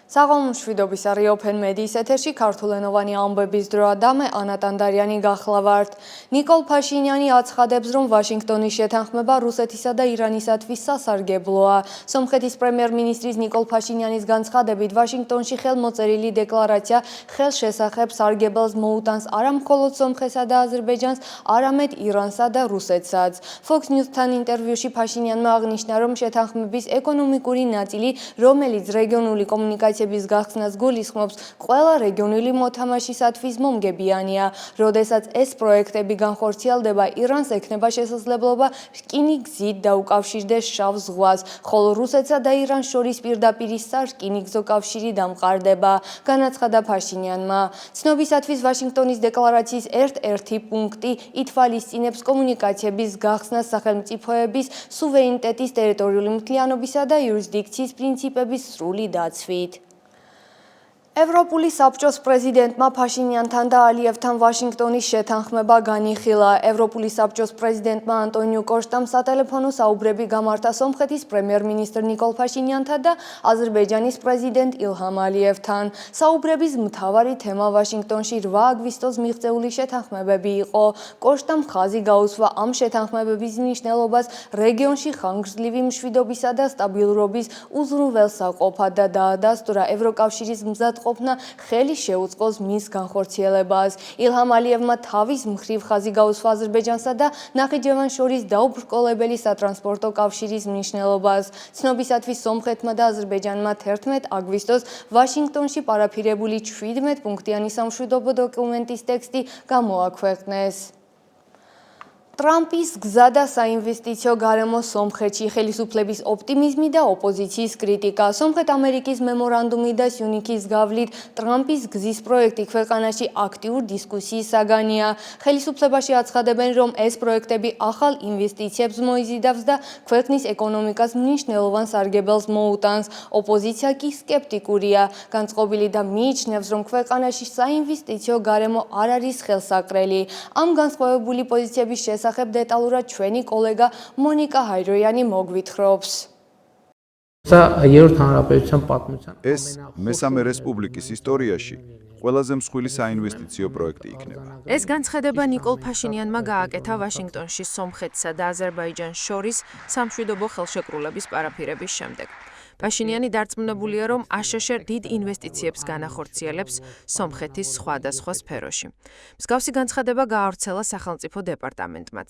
საღამომშვიდობის Open Mediis ეთერში ქართულენოვანი ამბების დროა და მე ანა ტანდარიანი გახლავართ. ნიკოლ ფაშინიანი აცხადებს, რომ ვაშინგტონის შეთანხმება რუსეთისა და ირანისათვის სასარგებლოა. სომხეთის პრემიერ-მინისტრის ნიკოლ ფაშინიანის განცხადებით, ვაშინგტონში ხელმოწერილი დეკლარაცია ხელშესახებ სარგებელს მოუტანს არა მხოლოდ სომხეთსა და აზერბაიჯანს, არამედ ირანსა და რუსეთსაც. Fox News-თან ინტერვიუში ფაშინიანმა აღნიშნა, რომ შეთანხმების ეკონომიკური ნაწილი, რომელიც რეგიონული კომუნიკაციების გახსნას გულისხმობს, ყველა რეგიონული მოთამაშისათვის მომგებიანია. როდესაც ეს პროექტები განხორციელდება, ირანს ექნება შესაძლებლობა რკინიგზით გზით დაუკავშირდეს შავ ზღვას, ხოლო რუსეთსა და ირანს შორის პირდაპირ სარკინიგზო კავშირი დამყარდება, განაცხადა ფაშინიანმა. ცნობისათვის ვაშინგტონის დეკლარაციის ერთ-ერთი პუნქტი ითვალისწინებს კომუნიკაციების გახსნას სახელმწიფოების სუვერენიტეტის, ტერიტორიული მთლიანობისა და იურისდიქციის პრინციპების სრული დაცვით. ევროპული საბჭოს პრეზიდენტმა ფაშინიანთან და ალიევთან ვაშინგტონის შეთანხმება განიხილა. ევროპული საბჭოს პრეზიდენტმა ანტონიუ კოშტამ სატელეფონო საუბრები გამართა სომხეთის პრემიერ-მინისტრ ნიკოლ ფაშინიანთან და აზერბაიჯანის პრეზიდენტ ილჰამ ალიევთან. საუბრების მთავარი თემა ვაშინგტონში 8 აგვისტოს მიღწეული შეთანხმებები იყო. კოშტამ ხაზი გაუსვა ამ შეთანხმებების მნიშვნელობას რეგიონში ხანგრძლივი მშვიდობისა და სტაბილურობის უზრუნველსაყოფად და დაადასტურა ევროკავშირის მზადყოფნა ხელი შეუწყოს მის განხორციელებას. ილჰამ ალიევმა თავის მხრივ ხაზი გაუსვა აზერბაიჯანსა და ნახიჩევანს შორის დაუბრკოლებელი სატრანსპორტო კავშირის მნიშვნელობას. ცნობისათვის სომხეთმა და აზერბაიჯანმა 11 აგვისტოს ვაშინგტონში პარაფირებული 17 პუნქტიანი სამშვიდობო დოკუმენტის ტექსტი გამოაქვეყნეს. ტრამპის გზა და საინვესტიციო გარემო სომხეთში, ხელისუფლების ოპტიმიზმი და ოპოზიციის კრიტიკა. სომხეთ-ამერიკის მემორანდუმი და სიუნიქის გავლით ტრამპის გზის პროექტი ქვეყანაში აქტიურ დისკუსიის საგანია. ხელისუფლებაში აცხადებენ, რომ ეს პროექტები ახალ ინვესტიციებს მოიზიდავს და ქვეყნის ეკონომიკას მნიშვნელოვან სარგებელს მოუტანს. ოპოზიცია კი სკეპტიკურია, განწყობილი და მიიჩნევს, რომ ქვეყანაში საინვესტიციო გარემო არ არის ხელსაყრელი. ამ განსხვავებული პოზიციების შესახებ დეტალურად ჩვენი კოლეგა მონიკა ჰაიროიანი მოგვითხრობს. ეს მესამე რესპუბლიკის ისტორიაში ყველაზე მსხვილი საინვესტიციო პროექტი იქნება. ეს განცხადება ნიკოლ ფაშინიანმა გააკეთა ვაშინგტონში სომხეთსა და აზერბაიჯანს შორის სამშვიდობო ხელშეკრულების პარაფირების შემდეგ. ფაშინიანი დარწმუნებულია, რომ აშშ დიდ ინვესტიციებს განახორციელებს სომხეთის სხვადასხვა სფეროში. მსგავსი განცხადება გაავრცელა სახელმწიფო დეპარტამენტმაც.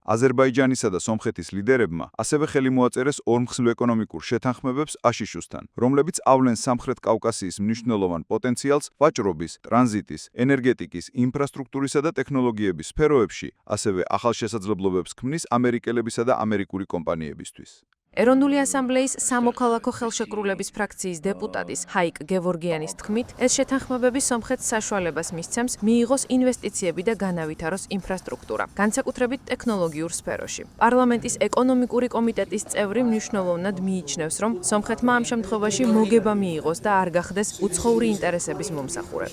აზერბაიჯანისა და სომხეთის ლიდერებმა ასევე ხელი მოაწერეს ორმხსნელ ეკონომიკურ შეთანხმებებს აშშ-თან, რომლებიც ავლენს სამხრეთ კავკასიის მნიშვნელოვან პოტენციალს ვაჭრობის, ტრანზიტის, ენერგეტიკის, ინფრასტრუქტურისა და ტექნოლოგიების სფეროებში, ასევე ახალ შესაძლებლობებს ქმნის ამერიკელებისა და ამერიკული კომპანიებისთვის. ეროვნული ასამბლეის სამოქალაქო ხელშეკრულების ფრაქციის დეპუტატის ჰაიკ გევორგიანის თქმით, ეს შეთანხმებები სომხეთს საშუალებას მისცემს მიიღოს ინვესტიციები და განავითაროს ინფრასტრუქტურა, განსაკუთრებით ტექნოლოგიურ სფეროში. პარლამენტის ეკონომიკური კომიტეტის წევრი მნიშვნელოვნად მიიჩნევს, რომ სომხეთმა ამ შემთხვევაში მოგება მიიღოს და არ გახდეს უცხოური ინტერესების მომსახურე.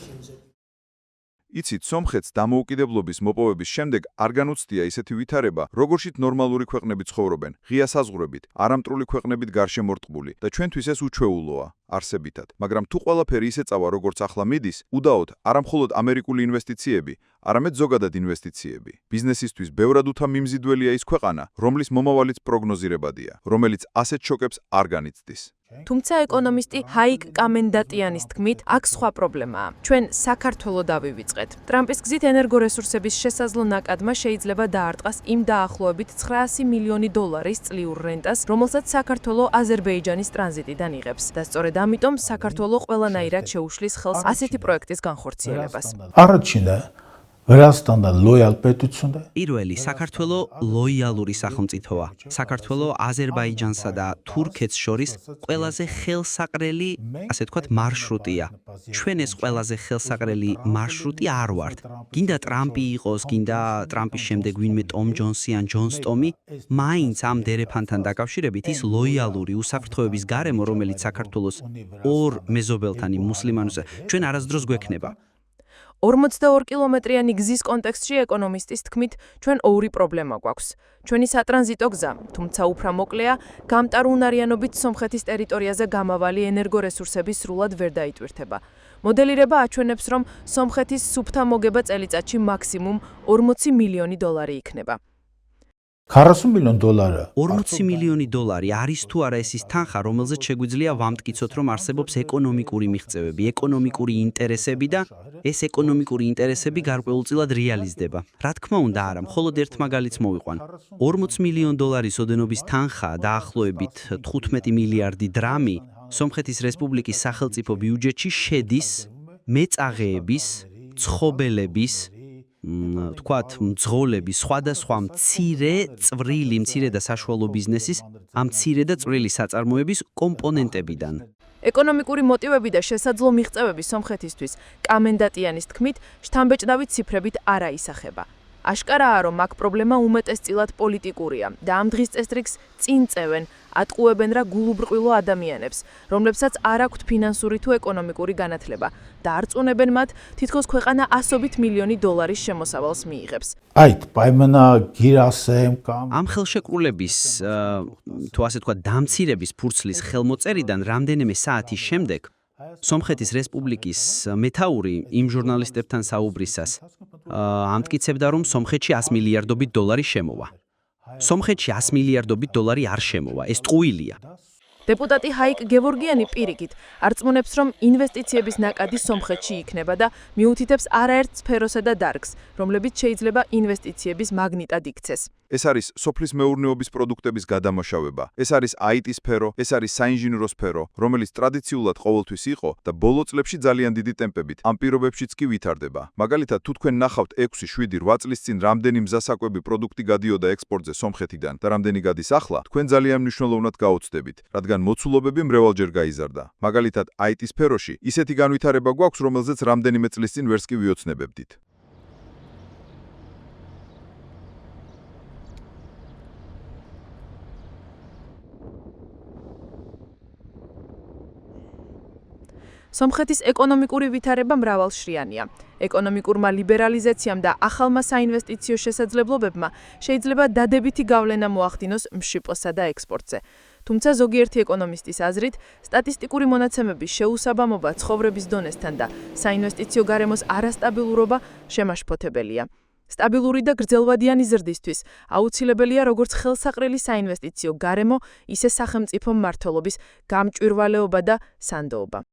იცით, სომხეთს დამოუკიდებლობის მოპოვების შემდეგ არ განუცდია ისეთი ვითარება, როგორშიც ნორმალური ქვეყნები ცხოვრობენ, ღია საზღვრებით, არამტრული ქვეყნებით გარშემორტყმული და ჩვენთვის ეს უჩვეულოა არსებითად. მაგრამ თუ ყველაფერი ისე წავა, როგორც ახლა მიდის, უდაოდ არა მხოლოდ ამერიკული ინვესტიციები, არამედ ზოგადად ინვესტიციები. ბიზნესისთვის ბევრად უთამიმზიდველია ის ქვეყანა, რომლის მომავალიც პროგნოზირებადია, რომელიც ასეთ შოკებს არ განიცდის. თუმცა ეკონომისტი ჰაიკ კამენდატიანის თქმით, აქ სხვა პრობლემაა. ჩვენ საქართველო დავივიწყეთ. ტრამპის გზით ენერგორესურსების შესაძლო ნაკადმა შეიძლება დაარტყას იმ დაახლოებით 900 მილიონი დოლარის წლიურ რენტას, რომელსაც საქართველო აზერბაიჯანის ტრანზიტიდან იღებს. და სწორედ ამიტომ საქართველო ყველანაირად შეუშლის ხელს ასეთი პროექტის განხორციელებას. ვერასთან და ლოიალ პეტიციონდა. პირველი საქართველო ლოიალური სახელმწიფოა. საქართველო აზერბაიჯანსა და თურქეთს შორის ყველაზე ხელსაყრელი, ასე ვთქვათ, მარშრუტია. ჩვენ ეს ყველაზე ხელსაყრელი მარშრუტი არ ვართ. გინდა ტრამპი იყოს, გინდა ტრამპის შემდეგ ვინმე ტომ ჯონსი ან ჯონ სტომი, მაინც ამ დერეფანთან დაკავშირებით ის ლოიალური უსაფრთხოების გარემო, რომელიც საქართველოს ორ მეზობელთან იმ მუსლიმანებს ჩვენ არასდროს გვექნება. 42 კილომეტრიანი გზის კონტექსტში ეკონომისტის თქმით, ჩვენ ორი პრობლემა გვაქვს. ჩვენი სატრანზიტო გზა, თუმცა უფრო მოკლეა, გამტარუნარიანობით სომხეთის ტერიტორიაზე გამავალი ენერგორესურსები სრულად ვერ დაიტვირთება. მოდელირება აჩვენებს, რომ სომხეთის სუფთა მოგება წელიწადში მაქსიმუმ 40 მილიონი დოლარი იქნება. 40 მილიონი დოლარი. 40 მილიონი დოლარი არის თუ არა ეს ის თანხა, რომელზეც შეგვიძლია ვამტკიცოთ, რომ არსებობს ეკონომიკური მიღწევები, ეკონომიკური ინტერესები და ეს ეკონომიკური ინტერესები გარკვეულწილად რეალიზდება. რა თქმა უნდა, არა, მხოლოდ ერთ მაგალითს მოვიყვან. 40 მილიონ დოლარის ოდენობის თანხა დაახლოებით 15 მილიარდი დრამი სომხეთის რესპუბლიკის სახელმწიფო ბიუჯეტში შედის მეწაღეების, ცხობელების, თქვათ, მძღოლების, სხვადასხვა მცირე და საშუალო ბიზნესის, ამ მცირე და წვრილი საწარმოების კომპონენტებიდან. ეკონომიკური მოტივები და შესაძლო მიღწევები სომხეთისთვის, კამენდატიანის თქმით, შთამბეჭდავი ციფრებით არ აისახება. აშკარაა, რომ აქ პრობლემა უმეტესწილად პოლიტიკურია და ამ დღის წესრიგს წინ წევენ, ატყუებენ რა გულუბრყვილო ადამიანებს, რომლებსაც არ აქვთ ფინანსური თუ ეკონომიკური განათლება და არ წუნებენ მათ, თითქოს ქვეყანა ასობით მილიონი დოლარის შემოსავალს მიიღებს. Այդ պայմանա գիրասեմ կամ ამ ხელშეკრულების, თუ ასე თქვა, დამცირების ფურცლის ხელმოწერიდან რამდენიმე საათის შემდეგ სომხეთის რესპუბლიკის მეთაური იმ ჟურნალისტებთან საუბრისას ამტკიცებდა, რომ სომხეთში 100 მილიარდობით დოლარი შემოვა. სომხეთში 100 მილიარდობით დოლარი არ შემოვა, ეს ტყუილია. დეპუტატი ჰაიკ გევორგიანი პირიქით არწმუნებს, რომ ინვესტიციების ნაკადი სომხეთში იქნება და მიუთითებს არაერთ სფეროსა და დარგს, რომლებიც შეიძლება ინვესტიციების მაგნიტად იქცეს. ეს არის სოფლის მეურნეობის პროდუქტების გადამუშავება, ეს არის IT სფერო, ეს არის საინჟინრო სფერო, რომელიც ტრადიციულად ყოველთვის იყო და ბოლო წლებში ძალიან დიდი ტემპებით ამ პირობებშიც კი ვითარდება. მაგალითად, თუ თქვენ ნახავთ 6, 7, 8 წლის წინ რამდენი მზასაკვები პროდუქტი გადიოდა ექსპორტზე სომხეთიდან და რამდენი გადის ახლა, თქვენ ძალიან მნიშვნელოვნად გაოცდებით, რადგან მოცულობები მრავალჯერ გაიზარდა. მაგალითად, IT სფეროში ისეთი განვითარება გვაქვს, რომელზეც რამდენიმე წლის წინ ვერც კი ვიოცნებებდით. სომხეთის ეკონომიკური ვითარება მრავალშრიანია. ეკონომიკურმა ლიბერალიზაციამ და ახალმა საინვესტიციო შესაძლებლობებმა შეიძლება დადებითი გავლენა მოახდინოს მშპ-სა და ექსპორტზე. თუმცა ზოგიერთი ეკონომისტის აზრით, სტატისტიკური მონაცემების შეუსაბამობა ცხოვრების დონესთან და საინვესტიციო გარემოს არასტაბილურობა შემაშფოთებელია. სტაბილური და გრძელვადიანი ზრდისთვის აუცილებელია როგორც ხელსაყრელი საინვესტიციო გარემო, ისე სახელმწიფო მმართველობის გამჭვირვალეობა და სანდოობა.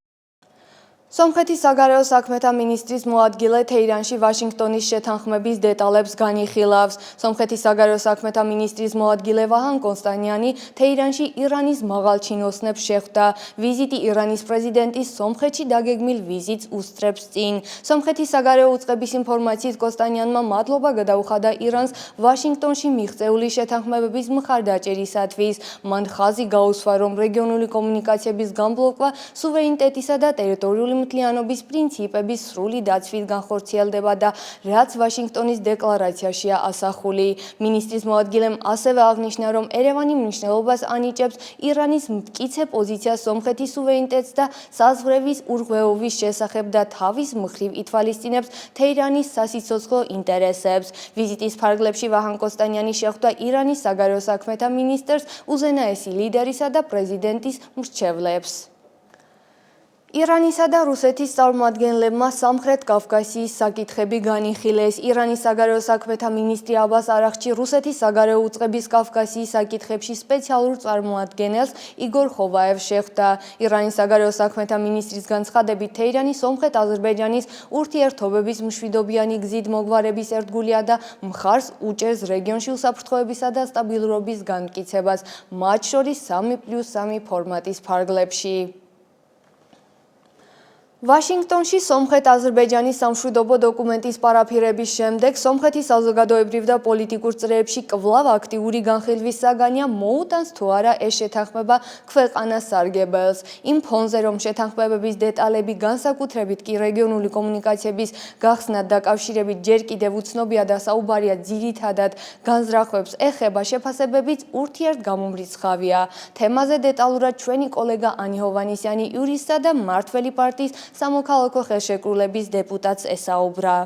სომხეთის საგარეო საქმეთა მინისტრის მოადგილე თეირანში ვაშინგტონის შეთანხმების დეტალებს განიხილავს. სომხეთის საგარეო საქმეთა მინისტრის მოადგილე ვაჰან კონსტანიანი თეირანში ირანის მაღალჩინოსნებს შეხვდა. ვიზიტი ირანის პრეზიდენტის სომხეთში დაგეგმილ ვიზიტს უსწრებს წინ. სომხეთის საგარეო უწყების ინფორმაციით კონსტანიანმა მადლობა გადაუხადა ირანს ვაშინგტონში მიღწეული შეთანხმებების მხარდაჭერისათვის. მან ხაზი გაუსვა, რომ რეგიონული კომუნიკაციების გამბლოკვა სუვერენიტეტისა და ტერიტორიული მთლიანობის პრინციპების სრული დაცვით განხორციელდება და რაც ვაშინგტონის დეკლარაციაშია ასახული. მინისტრის მოადგილემ ასევე აღნიშნა, რომ ერევანი მნიშვნელობას ანიჭებს ირანის მტკიცე პოზიციას სომხეთის სუვერენიტეტს და საზღვრების ურღვეობის შესახებ და თავის მხრივ ითვალისწინებს თეირანის სასიცოცხლო ინტერესებს. ვიზიტის ფარგლებში ვაჰან კონსტანიანი შეხვდა ირანის საგარეო საქმეთა მინისტრს, უზენაესი ლიდერისა და პრეზიდენტის მრჩევლებს. ირანისა და რუსეთის წარმომადგენლებმა სამხრეთ კავკასიის საკითხები განიხილეს. ირანის საგარეო საქმეთა მინისტრი აბას არაღჩი რუსეთის საგარეო უწყების კავკასიის საკითხებში სპეციალურ წარმომადგენელს იგორ ხოვაევს შეხვდა. ირანის საგარეო საქმეთა მინისტრის განცხადებით, თეირანი სომხეთ-აზერბაიჯანის ურთიერთობების მშვიდობიანი გზით მოგვარების ერთგულია და მხარს უჭერს რეგიონში უსაფრთხოებისა და სტაბილურობის განმტკიცებას, მათ შორის 3+3 ფორმატის ფარგლებში. ვაშინგტონში სომხეთ-აზერბაიჯანის სამშვიდობო დოკუმენტის პარაფირების შემდეგ სომხეთის საზოგადოებრივ და პოლიტიკურ წრეებში კვლავ აქტიური განხილვის საგანია მოუტანს თუ არა ეს შეთანხმება ქვეყანას სარგებელს. იმ ფონზე, რომ შეთანხმებების დეტალები განსაკუთრებით კი რეგიონული კომუნიკაციების გახსნად დაკავშირებით ჯერ კიდევ უცნობია და საუბარია ძირითადად განზრახვებს ეხება, შეფასებებიც ურთიერთგამომრიცხავია. თემაზე დეტალურად ჩვენი კოლეგა ანი ჰოვანისიანი იურისტსა და მმართველი პარტიის სამოქალაქო ხელშეკრულების დეპუტატს ესაუბრა.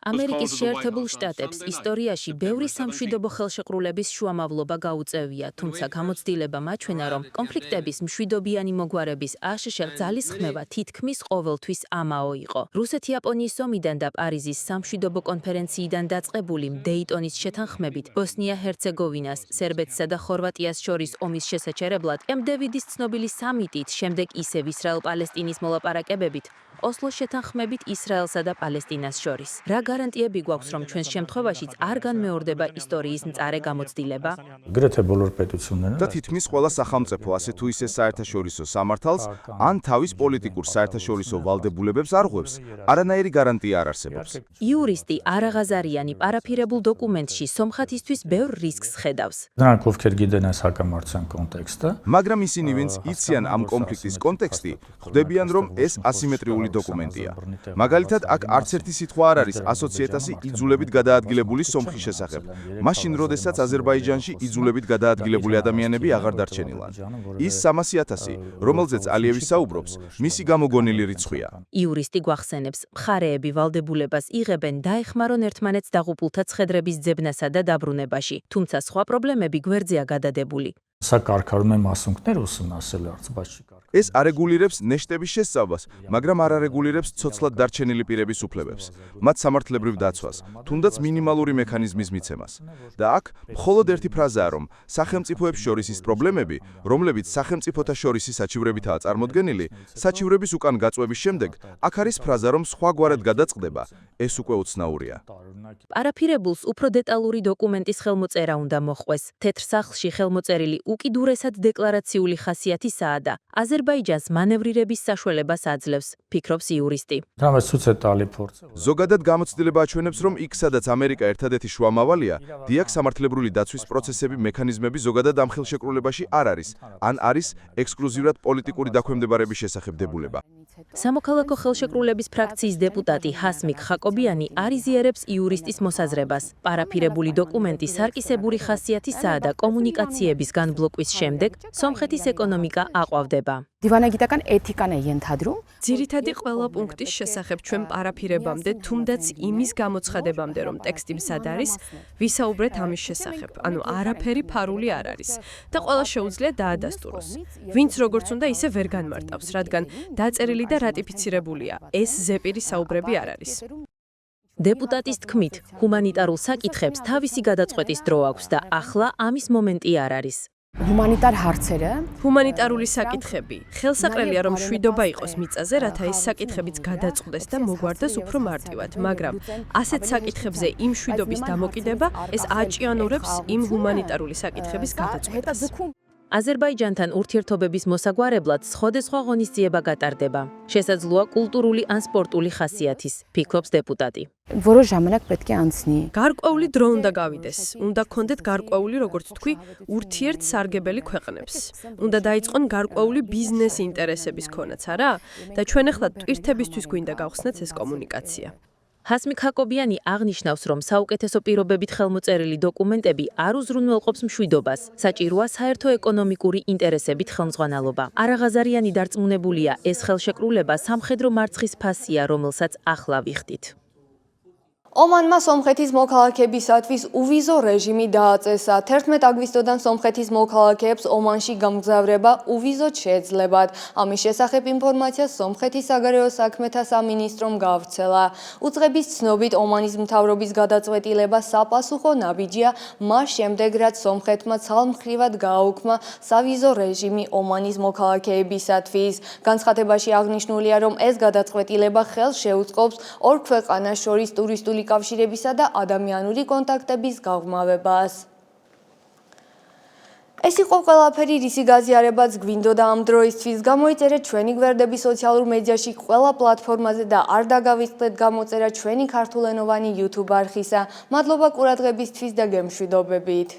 ამერიკის შეერთებულ შტატებს ისტორიაში ბევრი სამშვიდობო ხელშეკრულების შუამავლობა გაუწევია, თუმცა გამოცდილება მაჩვენა, რომ კონფლიქტების მშვიდობიანი მოგვარების აშშ ძალისხმევა თითქმის ყოველთვის ამაო იყო. რუსეთ-იაპონიის ომიდან და პარიზის სამშვიდობო კონფერენციიდან დაწყებული დეიტონის შეთანხმებით ბოსნია-ჰერცეგოვინას, სერბეთსა და ხორვატიას შორის ომის შესაჩერებლად კემპ-დევიდის ცნობილი სამიტით, შემდეგ ისევ ისრაელ-პალესტინის მოლაპარაკებებით ოსლოს შეთანხმებით ისრაელსა და პალესტინას შორის. რა გარანტიები გვაქვს, რომ ჩვენს შემთხვევაშიც არ განმეორდება ისტორიის მწარე გამოცდილება? Գրեթե բոլոր պետությունները და თითქმის ყველა სახელმწიფო ასე თუ ისე საერთაშორისო სამართალს ან თავის პოლიტიკურ საერთაშორისო ვალდებულებებს არ ღვევს, არანაირი გარანტია არ არსებობს. იურისტი არაღაზარიანი პარაფირებულ დოკუმენტში სომხათისთვის ბევრ რისკს ხედავს. նրանք ովքեր գիտեն այս հակամարտության կոնտեքստը, მაგრამ ისინი, ვინც იციან ამ კონფლიქტის კონტექსტი, ხვდებიან, რომ ეს ასიმეტრიული დოკუმენტია. მაგალითად, აქ არც ერთი სიტყვა არ არის 120.000 იძულებით გადაადგილებული სომხის შესახებ. მაშინ, როდესაც აზერბაიჯანში იძულებით გადაადგილებული ადამიანები აღარ დარჩენილან. ის 300.000, რომელზეც ალიევი საუბრობს, მისი გამოგონილი რიცხვია. იურისტი გვახსენებს, მხარეები ვალდებულებას იღებენ დაეხმარონ ერთმანეთს დაღუპულთა ცხედრების ძებნასა და დაბრუნებაში, თუმცა სხვა პრობლემები გვერდზეა გადადებული. սա կարգառում է մասունքներ ուսումնասիրել արծը, բայց չի կարգ ეს არეგულირებს ნეშტების შესწავლას, მაგრამ არ არეგულირებს ცოცხლად დარჩენილი პირების უფლებებს, მათ სამართლებრივ დაცვას, თუნდაც მინიმალური მექანიზმის მიცემას. და აქ მხოლოდ ერთი ფრაზაა, რომ სახელმწიფოებს შორის ის პრობლემები, რომლებიც სახელმწიფოთა შორისი საჩივრებითაა წარმოდგენილი, საჩივრების უკან გაწვევის შემდეგ, აქ არის ფრაზა, რომ სხვაგვარად გადაწყდება, ეს უკვე უცნაურია. პარაფირებულს უფრო დეტალური დოკუმენტის ხელმოწერა უნდა მოჰყვეს. თეთრ სახლში ხელმოწერილი უკიდურესად декларაციული ხასიათისაა და აზერბაიჯანს მანევრირების საშუალებას აძლევს, ფიქრობს იურისტი. Դրանից ցույց է տալի փորձը, ზოგადად გამოცდილება აჩვენებს, რომ იქ, სადაც ამერიკა ერთადერთი შუამავალია, დიაკ სამართლებრივი დაცვის პროცესები, მექანიზმები ზოგადად ამ ხელშეკრულებაში არ არის, ან არის ექსკლუზიურად პოლიტიკური დაქვემდებარების შესახებ დებულება. სამოქალაქო ხელშეკრულების ფრაქციის დეპუტატი ჰასმიკ ხაკობიანი არიზიერებს იურისტის მოსაზრებას. პარაფირებული დოკუმენტი სარკისებური ხასიათისაა და კომუნიკაციების განბლოკვის შემდეგ სომხეთის ეკონომიკა აყვავდება. დივანაგიტაკან ეთიკან ենթադրում ძირითადი ყველა პუნქტის შესახებ ჩვენ პარაფირებამდე, თუნდაც იმის გამოცხადებამდე, რომ ტექსტი მზად არის, ვისაუბრეთ ამის შესახებ. ანუ არაფერი ფარული არ არის და ყველა შეუძლია დაადასტუროს. ვინც როგორც უნდა ისე ვერ განმარტავს, რადგან დაწერილი და რატიფიცირებულია. ეს ზეპირი საუბრები არ არის. დეპუტატის თქმით, ჰუმანიტარულ საკითხებს თავისი გადაწყვეტის დრო აქვს და ახლა ამის მომენტი არ არის. ჰუმანიტარ հարցերը ჰუმანიტარული საკითხები. ხელსაყრელია, რომ მშვიდობა იყოს მიწაზე, რათა ეს საკითხებიც გადაწყვეტეს და მოგვარდეს უფრო მარტივად, მაგრამ ასეთ საკითხებზე იმ მშვიდობის დამოკიდება ეს აჭიანურებს იმ ჰუმანიტარული საკითხების გადაწყვეტას. აზერბაიჯანთან ურთიერთობების მოსაგვარებლად სხვადასხვა ღონისძიება გატარდება. შესაძლოა კულტურული ან სპორტული ხასიათის, ფიქრობს დეპუტატი. որոշ ժամանակ պետք է անցնի გარკვეული დრო უნდა გავიდეს. უნდა გქონდეთ გარკვეული, როგორც თქვი, ურთიერთ სარგებელი ქვეყნებს. უნდა დაიწყონ გარკვეული ბიზნეს ინტერესების ქონაც, არა? და ჩვენ ახლა ტვირთებისთვის გვინდა გავხსნათ ეს კომუნიკაცია. ჰასმიკ ხაკობიანი აღნიშნავს, რომ საუკეთესო პირობებით ხელმოწერილი დოკუმენტები არ უზრუნველყოფს მშვიდობას. საჭიროა საერთო ეკონომიკური ინტერესებით ხელმძღვანელობა. არაღაზარიანი დარწმუნებულია, ეს ხელშეკრულება სამხედრო მარცხის ფასია, რომელსაც ახლა ვიხდით. ომანმა სომხეთის მოქალაქეებისათვის უვიზო რეჟიმი დააწესა. 11 აგვისტოდან სომხეთის მოქალაქეებს ომანში გამგზავრება უვიზოდ შეეძლებათ. ამის შესახებ ინფორმაცია სომხეთის საგარეო საქმეთა სამინისტრომ გავრცელა. უწყების ცნობით, ომანის მთავრობის გადაწყვეტილება საპასუხო ნაბიჯია მას შემდეგ, რაც სომხეთმა ცალმხრივად გააუქმა სავიზო რეჟიმი ომანის მოქალაქეებისათვის. განცხადებაში აღნიშნულია, რომ ეს გადაწყვეტილება ხელს შეუწყობს ორ ქვეყანას შორის ტურისტული კავშირებისა და ადამიანური კონტაქტების გაღრმავებას. ეს იყო ყველაფერი, რისი გაზიარებაც გვინდოდა ამ დროისთვის. გამოიწერეთ ჩვენი გვერდები სოციალურ მედიაში ყველა პლატფორმაზე და არ დაგავიწყდეთ გამოწერა ჩვენი ქართულენოვანი YouTube არხისა. მადლობა ყურადღებისთვის და გემშვიდობებით.